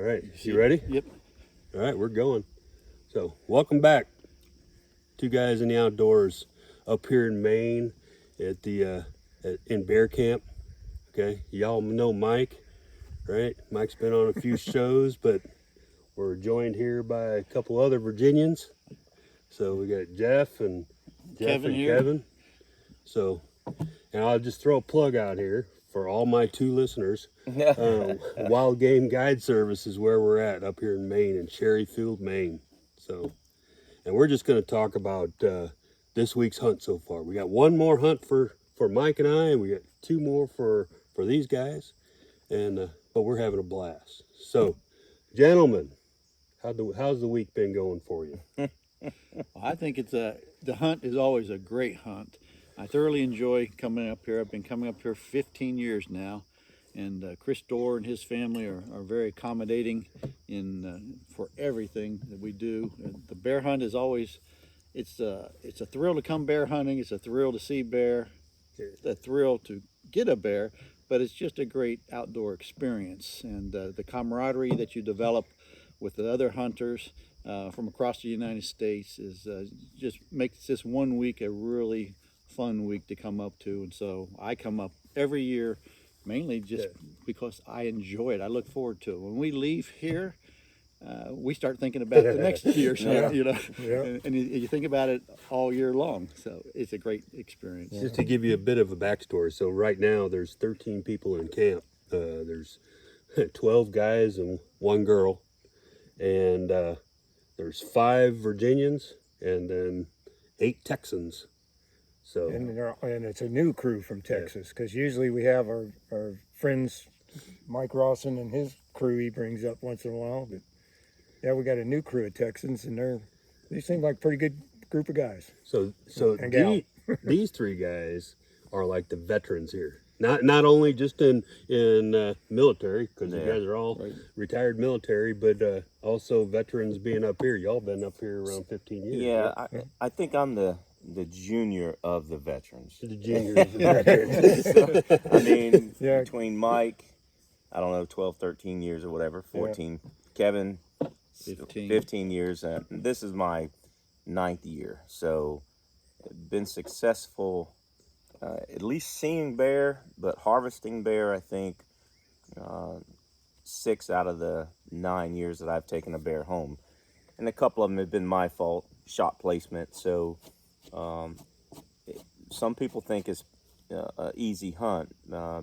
right, you ready? Yep. All right, we're going. So, welcome back. Two guys in the outdoors up here in Maine at the in bear camp. Okay, y'all know Mike, right? Mike's been on a few shows, but we're joined here by a couple other Virginians. So we got Jeff and Kevin. So, and I'll just throw a plug out here for all my two listeners. Wild Game Guide Service is where we're at up here in Maine, in Cherryfield, Maine. So, and we're just going to talk about this week's hunt so far. We got one more hunt for Mike and I, and we got two more for these guys. And but we're having a blast. So, gentlemen, how's the week been going for you? Well, I think the hunt is always a great hunt. I thoroughly enjoy coming up here. I've been coming up here 15 years now, and Chris Dorr and his family are very accommodating for everything that we do. The bear hunt is always it's a thrill to come bear hunting. It's a thrill to see bear, a thrill to get a bear, but it's just a great outdoor experience, and the camaraderie that you develop with the other hunters from across the United States is just makes this 1 week a really fun week to come up to. And so I come up every year mainly just because I enjoy it. I look forward to it. When we leave here, we start thinking about the next year, so, you know, and you think about it all year long. So it's a great experience. Just to give you a bit of a backstory, so right now there's 13 people in camp. There's 12 guys and one girl, and there's 5 Virginians and then 8 Texans. So and it's a new crew from Texas, because usually we have our friends, Mike Rawson and his crew he brings up once in a while, but yeah, we got a new crew of Texans, and they seem like a pretty good group of guys. So these 3 guys are like the veterans here. Not only just in military, because you guys are all retired military, but also veterans being up here. Y'all been up here around 15 years. Yeah, right? I think I'm the junior of the veterans. The junior of the veterans. So, I mean, between Mike, I don't know, 12, 13 years or whatever, 14, Kevin, 15 years. This is my 9th year. So, been successful, at least seeing bear, but harvesting bear, I think, 6 out of the 9 years that I've taken a bear home. And a couple of them have been my fault, shot placement. So, some people think it's an easy hunt,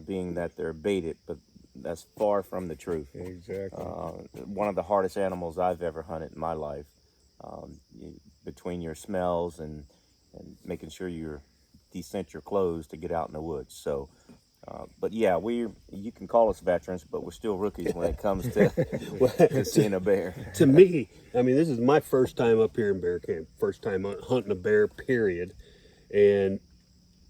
being that they're baited, but that's far from the truth. Exactly. One of the hardest animals I've ever hunted in my life, between your smells and making sure you descent your clothes to get out in the woods. So, but yeah, you can call us veterans, but we're still rookies when it comes to seeing a bear. To me, I mean, this is my first time up here in bear camp, first time hunting a bear, period. And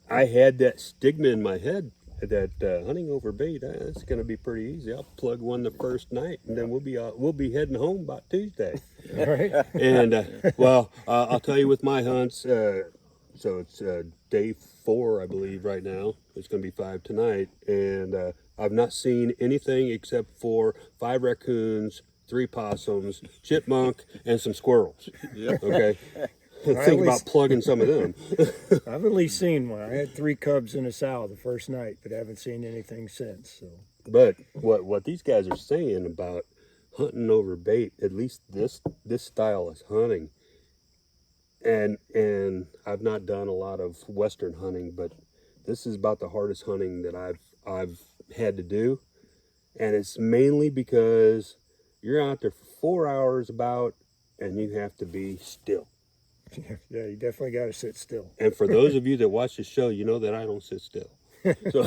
I had that stigma in my head that hunting over bait, it's going to be pretty easy. I'll plug one the first night, and then we'll be heading home about Tuesday. All right. And well, I'll tell you with my hunts. So it's day 4, I believe, right now. It's going to be 5 tonight, and I've not seen anything except for 5 raccoons, 3 possums, chipmunk, and some squirrels. Okay. Think about plugging some of them. I've at least seen one. I had 3 cubs in a sow the first night, but I haven't seen anything since. So, but what these guys are saying about hunting over bait, at least this style of hunting, and I've not done a lot of Western hunting, but this is about the hardest hunting that I've had to do, and it's mainly because you're out there for 4 hours about, and you have to be still. Yeah, you definitely got to sit still. And for those of you that watch the show, you know that I don't sit still. So,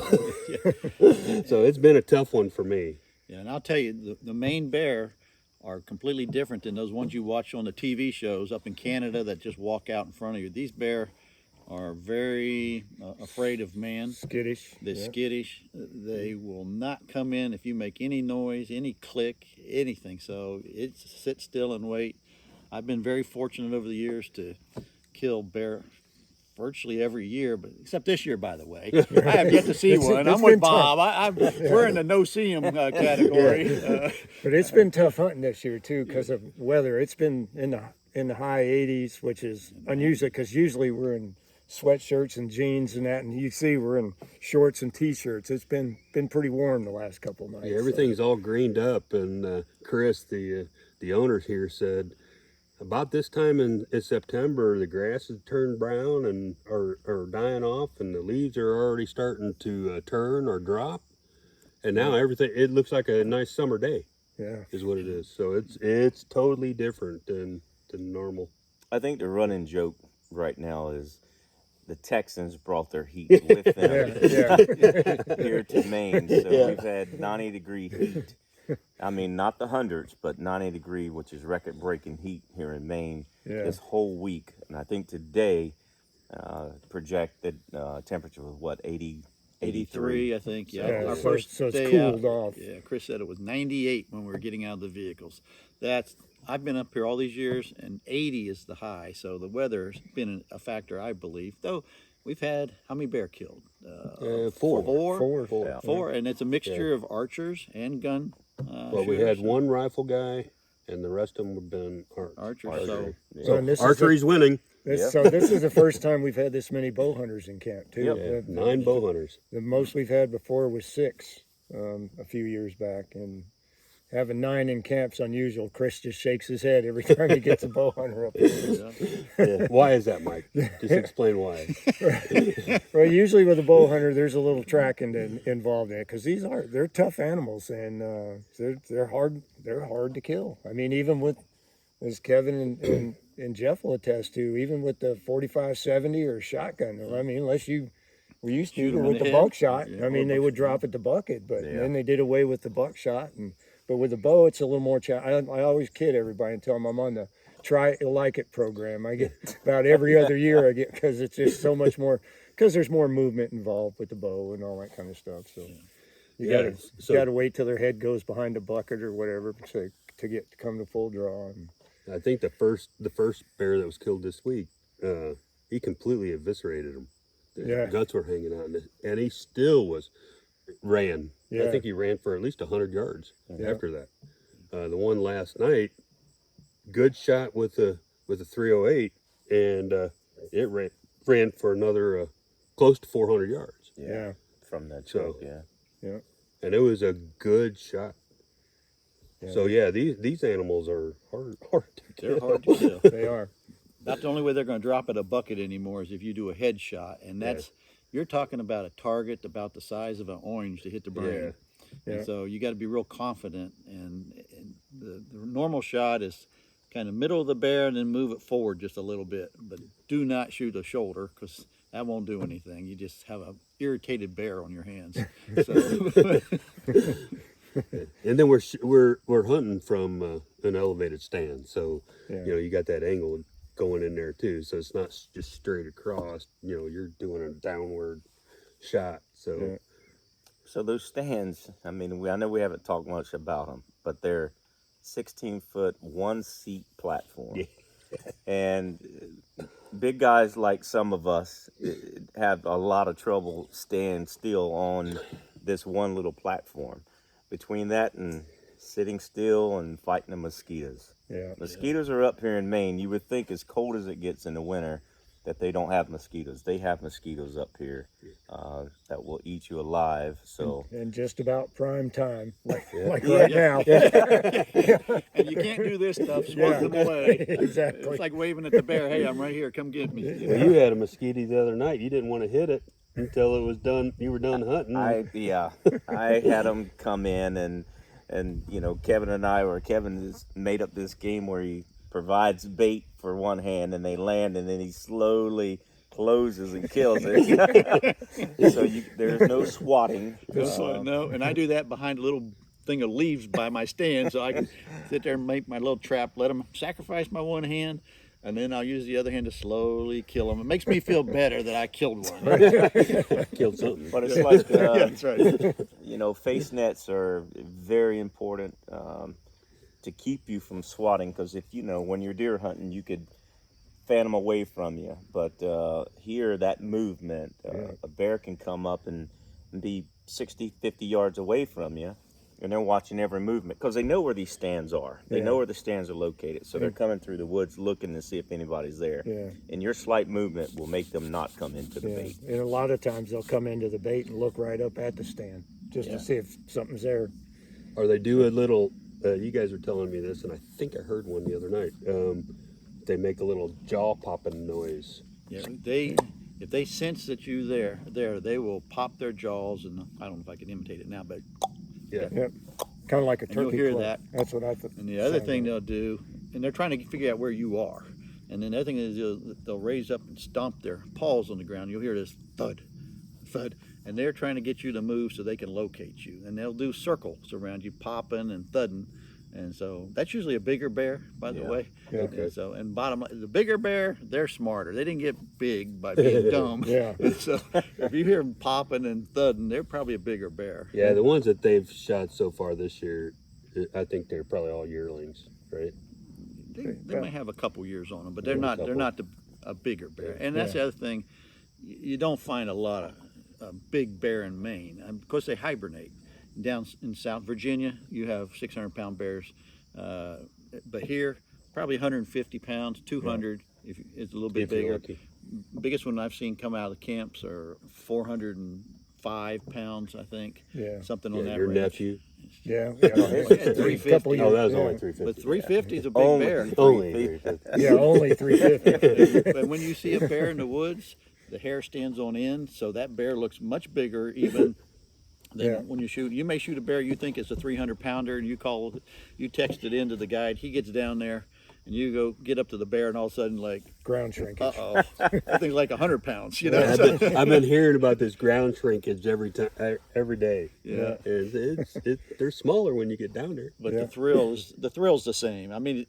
so it's been a tough one for me. Yeah, and I'll tell you, the Maine bear are completely different than those ones you watch on the TV shows up in Canada that just walk out in front of you. These bear are very afraid of man. Skittish. They're skittish. They will not come in if you make any noise, any click, anything. So it's sit still and wait. I've been very fortunate over the years to kill bear virtually every year, but except this year, by the way. I have yet to see one. it's I'm with been Bob. We're in the no see 'em category. But it's been tough hunting this year too because of weather. It's been in the high 80s, which is unusual because usually we're in sweatshirts and jeans and that, and you see we're in shorts and t-shirts. It's been pretty warm the last couple of nights. Yeah, everything's all greened up, and Chris, the owner here, said about this time in September the grass has turned brown and are dying off, and the leaves are already starting to turn or drop, and now everything, it looks like a nice summer day. Yeah, is what it is. So it's totally different than normal. I think the running joke right now is the Texans brought their heat with them here to Maine. So we've had 90-degree heat. I mean, not the hundreds, but 90-degree, which is record-breaking heat here in Maine this whole week. And I think today projected temperature was what, 83, I think. Yeah, Our so first it's day cooled out, off. Yeah, Chris said it was 98 when we were getting out of the vehicles. I've been up here all these years, and 80 is the high. So the weather's been a factor, I believe. Though we've had how many bear killed? Four, and it's a mixture of archers and gun. Well, we had one rifle guy, and the rest of them have been archers. So archery's winning. So this is the first time we've had this many bow hunters in camp too. 9 bow hunters. The most we've had before was 6 a few years back, and having 9 in camp's unusual. Chris just shakes his head every time he gets a bow hunter up here. Why is that, Mike? Just explain why. Well, usually with a bow hunter, there's a little tracking involved in it because they're tough animals, and they're hard to kill. I mean, even with, as Kevin and Jeff will attest to, even with the 45-70 or shotgun. I mean, unless you were used to with the buckshot, I mean, they would drop at the bucket, but then they did away with the buckshot. But with the bow, it's a little more challenging. I always kid everybody and tell them I'm on the Try It Like It program. I get about every other year because it's just so much more, because there's more movement involved with the bow and all that kind of stuff. So you gotta wait till their head goes behind a bucket or whatever to come to full draw. And I think the first bear that was killed this week, he completely eviscerated him. The guts were hanging out, and he still ran. I think he ran for at least 100 yards after that. The one last night, good shot with a 308, and it ran for another close to 400 yards. Yeah, from that choke. Yeah, and it was a good shot. Yeah. So yeah, these animals are hard to kill. They're hard to kill. They are. About the only way they're going to drop at a bucket anymore is if you do a headshot, and that's you're talking about a target about the size of an orange to hit the brain. And so you got to be real confident. And the normal shot is kind of middle of the bear and then move it forward just a little bit. But do not shoot a shoulder because that won't do anything. You just have an irritated bear on your hands. So. And then we're hunting from an elevated stand, so you got that angle going in there too. So it's not just straight across. You're doing a downward shot. So. So those stands, I mean, I know we haven't talked much about them, but they're 16-foot, 1-seat platform. And big guys like some of us have a lot of trouble staying still on this one little platform. Between that and sitting still and fighting the mosquitoes. Mosquitoes are up here in Maine. You would think as cold as it gets in the winter that they don't have mosquitoes. They have mosquitoes up here that will eat you alive. So and just about prime time, like right now. And you can't do this stuff, swat them away. Exactly. It's like waving at the bear, hey, I'm right here, come get me. Well, you had a mosquito the other night. You didn't want to hit it until it was done. You were done hunting. I had them come in and Kevin has made up this game where he provides bait for one hand and they land and then he slowly closes and kills it. So there's no swatting. No, and I do that behind a little thing of leaves by my stand so I can sit there and make my little trap, let them sacrifice my one hand, and then I'll use the other hand to slowly kill them. It makes me feel better that I killed one. Killed something. But it's like, that's right. Face nets are very important to keep you from swatting because if when you're deer hunting, you could fan them away from you. But here, that movement, a bear can come up and be 60, 50 yards away from you, and they're watching every movement because they know where these stands are. They know where the stands are located. So they're coming through the woods looking to see if anybody's there. Yeah. And your slight movement will make them not come into the bait. And a lot of times they'll come into the bait and look right up at the stand just to see if something's there. Or they do a little, you guys were telling me this, and I think I heard one the other night. They make a little jaw popping noise. Yeah, if they sense that you there, they will pop their jaws, and I don't know if I can imitate it now, but Yeah. Yep. Kind of like a And you'll turkey hear cluck. that. That's what I thought. and the other thing they'll do, and they're trying to figure out where you are, and then the other thing is they'll raise up and stomp their paws on the ground. You'll hear this thud, thud, and they're trying to get you to move so they can locate you, and they'll do circles around you, popping and thudding. And so that's usually a bigger bear, by the way. Yeah. And so, and bottom line, the bigger bear, they're smarter. They didn't get big by being dumb. Yeah. And so if you hear them popping and thudding, they're probably a bigger bear. Yeah, the ones that they've shot so far this year, I think they're probably all yearlings, right? They may have a couple years on them, but Yeah, they're a not. couple. They're not a bigger bear. And that's the other thing. You don't find a lot of big bear in Maine. Of course, they hibernate. Down in South Virginia, you have 600-pound bears, but here, probably 150 pounds, 200. If it's a little bit If you're bigger. lucky. Biggest one I've seen come out of the camps are 405 pounds, I think. Yeah. Something Yeah, on that your range. nephew. Yeah. At 350. Couple of Oh, that was years, only yeah. 350. But 350 is a big Only bear. Only 350. 350. Yeah, only 350. But when you see a bear in the woods, the hair stands on end, so that bear looks much bigger even than when you shoot. You may shoot a bear you think it's a 300-pounder, and you text it into the guide. He gets down there, and you go get up to the bear, and all of a sudden, like, Ground shrinkage. that thing's like 100 pounds, you know? I've been hearing about this ground shrinkage every day. Yeah. And they're smaller when you get down there. But the thrill's the same. I mean,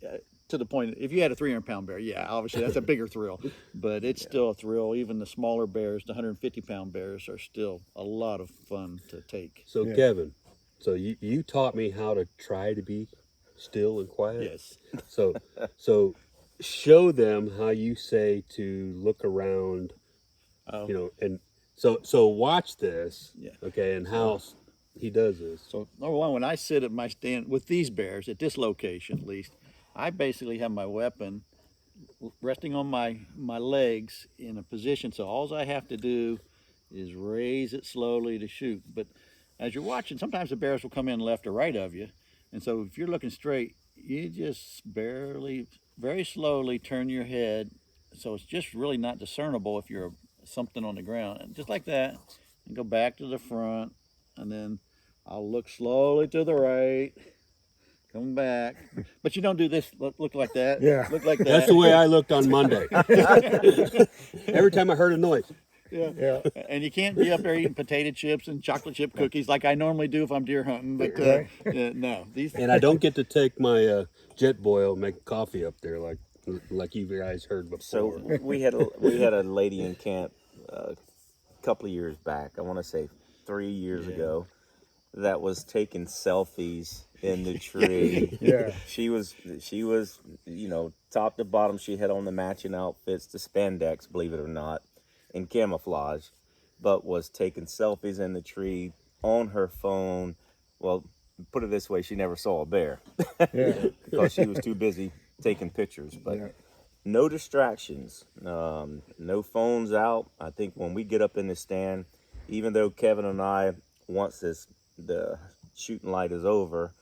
to the point, if you had a 300-pound bear, yeah, obviously that's a bigger thrill, but it's still a thrill. Even the smaller bears, the 150-pound bears, are still a lot of fun to take. So Kevin, so you taught me how to try to be still and quiet. Yes. So show them how you say to look around, you know, and so watch this, okay, and how he does this. So number one, when I sit at my stand with these bears at this location, at least, I basically have my weapon resting on my legs in a position. So all I have to do is raise it slowly to shoot. But as you're watching, sometimes the bears will come in left or right of you, and so if you're looking straight, you just barely, very slowly turn your head, so it's just really not discernible if you're something on the ground, and just like that, and go back to the front, and then I'll look slowly to the right, come back, but you don't do this. Look like that. Yeah. Look like that. That's the way I looked on Monday. Every time I heard a noise. Yeah. And you can't be up there eating potato chips and chocolate chip cookies like I normally do if I'm deer hunting. But no, these. And I don't get to take my jet boil and make coffee up there like you guys heard before. So we had a lady in camp a couple of years back. I want to say 3 years ago, that was taking selfies in the tree. Yeah. She was, you know, top to bottom. She had on the matching outfits, the spandex, believe it or not, in camouflage, but was taking selfies in the tree on her phone. Well, put it this way, she never saw a bear because she was too busy taking pictures. But no distractions, no phones out. I think when we get up in the stand, even though Kevin and I, once the shooting light is over,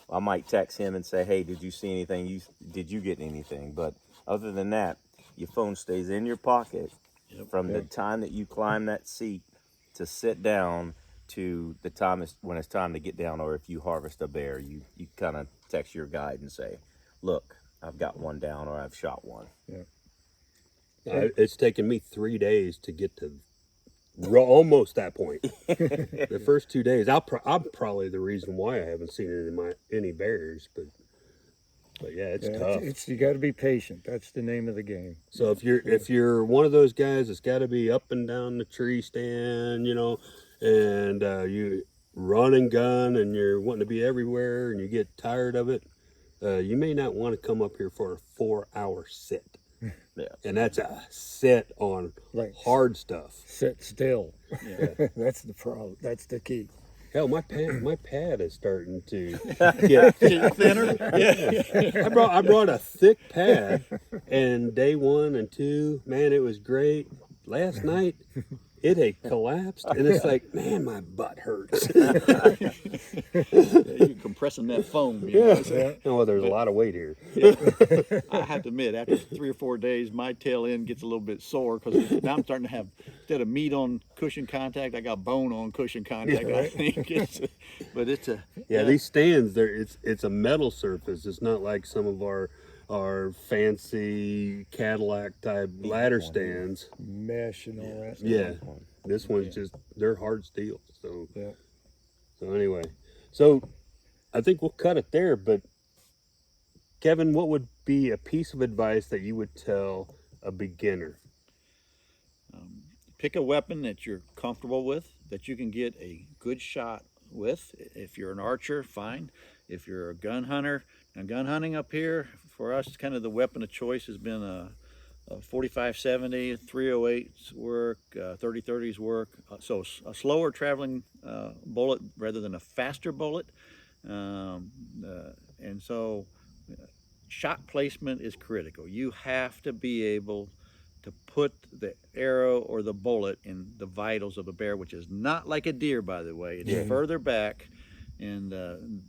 I might text him and say, hey, did you see anything? Did you get anything? But other than that, your phone stays in your pocket from the time that you climb that seat to sit down to the time when it's time to get down, or if you harvest a bear, you kind of text your guide and say, look, I've got one down, or I've shot one. It's taken me 3 days to get to almost that point. The first 2 days, I'm probably the reason why I haven't seen any bears, but yeah, it's tough. You got to be patient. That's the name of the game. So if you're one of those guys that's got to be up and down the tree stand, you know, and you run and gun and you're wanting to be everywhere and you get tired of it, you may not want to come up here for a 4-hour sit. Yeah. And that's a set on Right. hard stuff. Sit still. Yeah. That's the problem. That's the key. Hell, my pad is starting to get Thinner. Yeah. I brought a thick pad, and day 1 and 2, man, it was great. Last night, it had collapsed, and it's like, man, my butt hurts. You're compressing that foam. You know? So, Oh, there's a lot of weight here. I have to admit, after 3 or 4 days, my tail end gets a little bit sore because now I'm starting to have, instead of meat on cushion contact, I got bone on cushion contact. I think but it's a These stands, it's a metal surface. It's not like some of our fancy Cadillac type ladder stands. Mesh and all that. Yeah, this one's just, they're hard steel. So Yeah. so anyway, so I think we'll cut it there. But Kevin, what would be a piece of advice that you would tell a beginner? pick a weapon that you're comfortable with, that you can get a good shot with. If you're an archer, fine. If you're a gun hunter, and gun hunting up here, for us, kind of the weapon of choice has been a 45-70, 308's work, 30-30's work. So a slower traveling bullet rather than a faster bullet. And so shot placement is critical. You have to be able to put the arrow or the bullet in the vitals of a bear, which is not like a deer, by the way. It's further back, and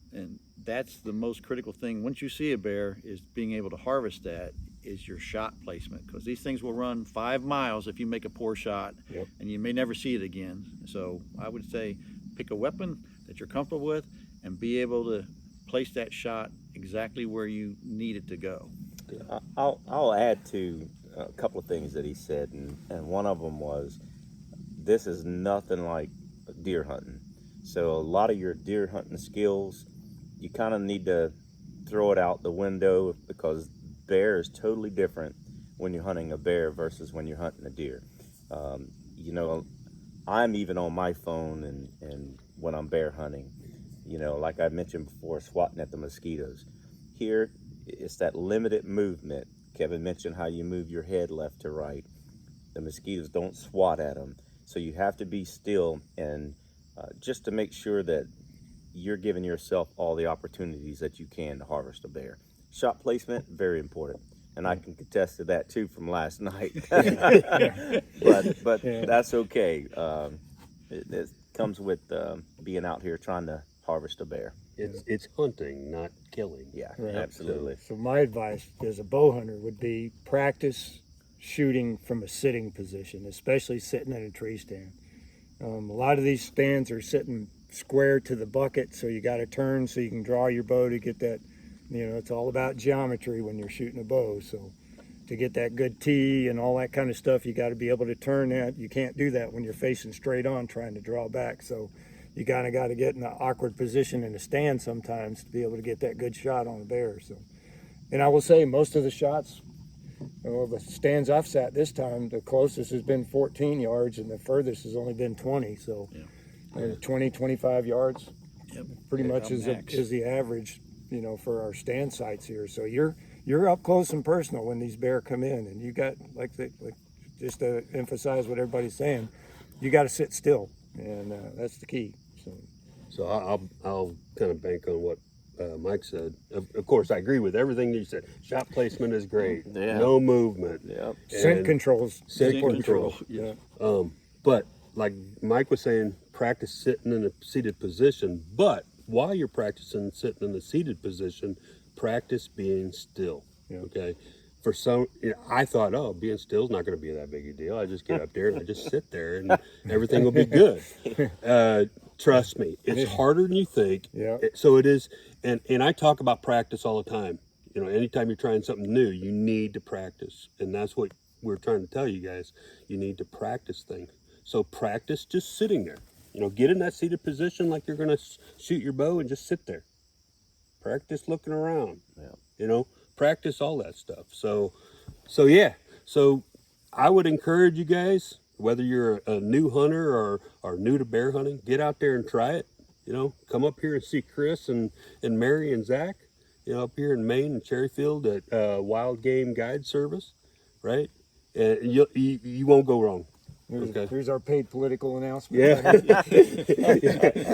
that's the most critical thing. Once you see a bear, is being able to harvest that is your shot placement, because these things will run 5 miles if you make a poor shot, and you may never see it again. So I would say pick a weapon that you're comfortable with and be able to place that shot exactly where you need it to go. I'll add to a couple of things that he said, and one of them was, this is nothing like deer hunting. So a lot of your deer hunting skills, you kind of need to throw it out the window, because bear is totally different when you're hunting a bear versus when you're hunting a deer. You know, I'm even on my phone and when I'm bear hunting, you know, like I mentioned before, swatting at the mosquitoes. Here, it's that limited movement. Kevin mentioned how you move your head left to right. The mosquitoes don't swat at them. So you have to be still, and just to make sure that you're giving yourself all the opportunities that you can to harvest a bear. Shot placement, very important. And I can contest to that too from last night. but that's okay. It comes with being out here trying to harvest a bear. It's hunting, not killing. Yeah, Right. absolutely. So my advice as a bow hunter would be practice shooting from a sitting position, especially sitting in a tree stand. A lot of these stands are sitting square to the bucket, so you got to turn so you can draw your bow to get that. You know, it's all about geometry when you're shooting a bow. So to get that good tee and all that kind of stuff, you got to be able to turn that. You can't do that when you're facing straight on trying to draw back. So you kind of got to get in an awkward position in the stand sometimes to be able to get that good shot on a bear. So, and I will say most of the shots, well, the stands I've sat this time, the closest has been 14 yards and the furthest has only been 20. So 20, 25 yards pretty much is the average, you know, for our stand sites here. So you're up close and personal when these bear come in, and you got like just to emphasize what everybody's saying, you got to sit still, and that's the key. So I'll kind of bank on what Mike said. Of course, I agree with everything you said. Shot placement is great. Yeah. No movement. Yep. Scent controls. Scent control. Yeah. But like Mike was saying, practice sitting in a seated position. But while you're practicing sitting in a seated position, practice being still. Yeah. Okay. For some, I thought, oh, being still is not going to be that big a deal. I just get up there and I just sit there and everything will be good. Trust me, it's harder than you think. Yeah. So it is, and I talk about practice all the time. You know, anytime you're trying something new, you need to practice, and that's what we're trying to tell you guys. You need to practice things. So practice just sitting there. You know, get in that seated position like you're going to shoot your bow and just sit there. Practice looking around. Yeah. You know, practice all that stuff. So I would encourage you guys, whether you're a new hunter or new to bear hunting, get out there and try it. You know, come up here and see Chris and Mary and Zach, you know, up here in Maine and Cherryfield at Wild Game Guide Service. right? And you won't go wrong. Okay. Here's our paid political announcement.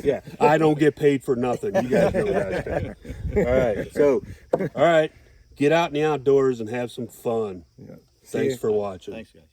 Yeah. I don't get paid for nothing. You guys know that. All right. So, all right. Get out in the outdoors and have some fun. Yeah. Thanks for watching. Thanks, guys.